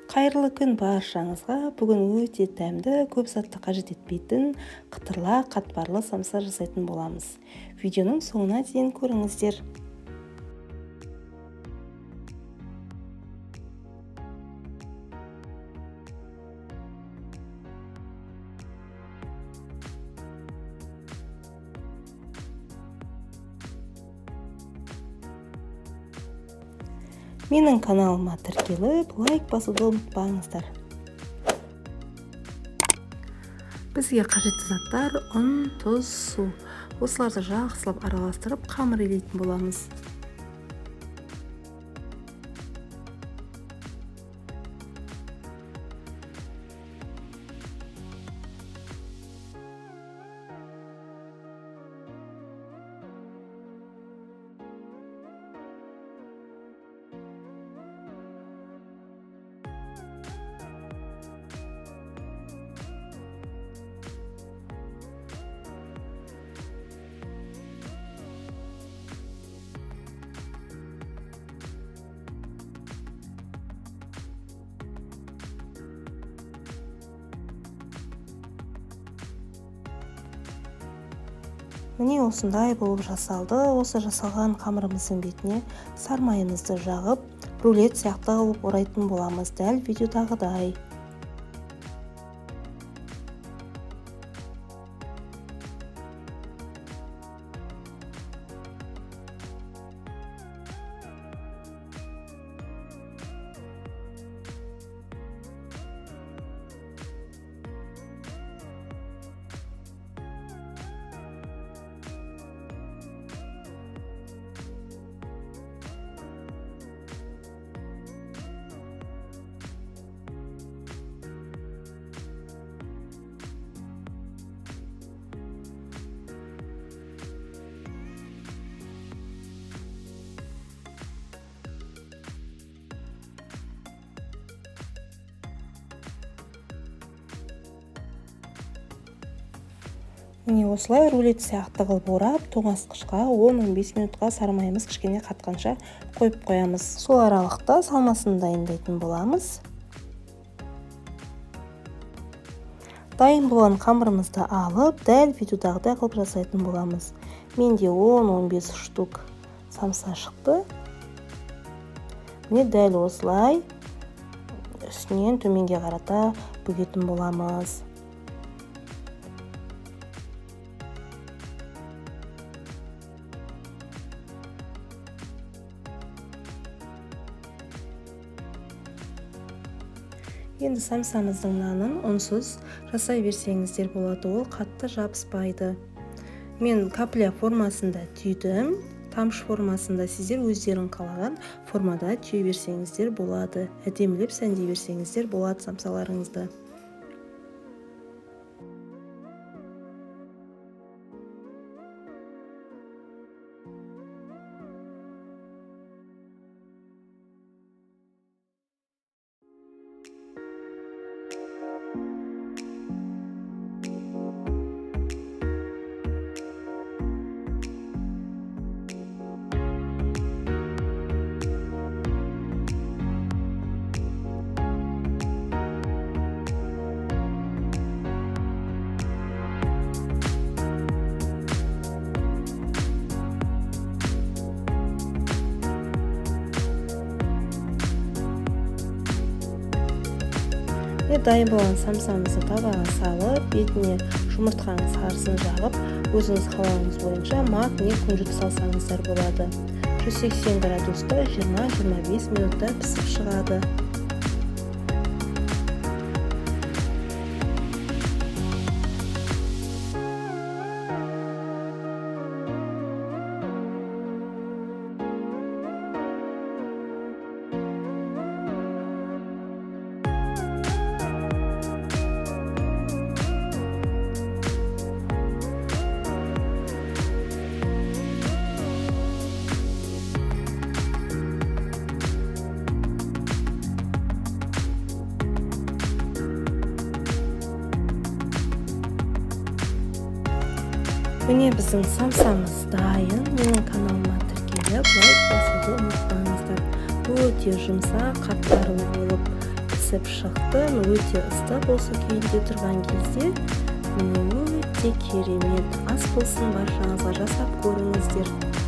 Қайырлы күн баршаңызға. Бүгін өте дәмді, көп затты қажет етпейтін қытырлақ қатпарлы самса жасайтын боламыз. Видеоның соңына дейін көріңіздер. Менің каналыма тіркеліп, лайк басуды ұмытпаңыздар. Бізге қажетті заттар ұн, тұз, су. Осыларды жақсылап араластырып, қамыр илейтін боламыз. Міне осындай болып жасалды. Осы жасалған қамырымыздың бетіне сармайымызды жағып, рулет сияқты қылып орайтын боламыз, дәл видеодағыдай. Міне осылай рулет сияқты қылып орап, тоңазытқышқа 10-15 минутқа сармайымыз кішкене қатқанша қойып қоямыз. Сол аралықта салмасын дайындайтын боламыз. Дайын болған қамырымызды алып, дәл видеодағыдай қылып жасайтын боламыз. Менде 10-15 штук самса шықты. Міне дәл осылай үстінен төменге қарата бөгетін боламыз. Енді самсамыздың нанын ұнсыз жасай берсеңіздер болады, ол қатты жабыспайды. Мен капля формасында түйдім, тамшы формасында сіздер өздерің қалаған формада түйе берсеңіздер болады. Әдемілеп сәндей берсеңіздер болады самсаларыңызды. Дайын болған самсамызды табаға салып, бетіне жұмыртқаның сарысын жағып, өзіңіз қалауыңыз бойынша мак не күнжіт салсаңыздар болады. 180 градуста 20-25 минутта пісіп шығады. Міне біздің самсамыз дайын. Менің каналыма тіркеліп, лайк басуды ұмытпаңыздар. Өте жұмсақ, қатпарлы болып пісіп шықты, өте ыстық осы күйінде тұрған кезде өте керемет ас болсын, баршаңызға жасап көріңіздер.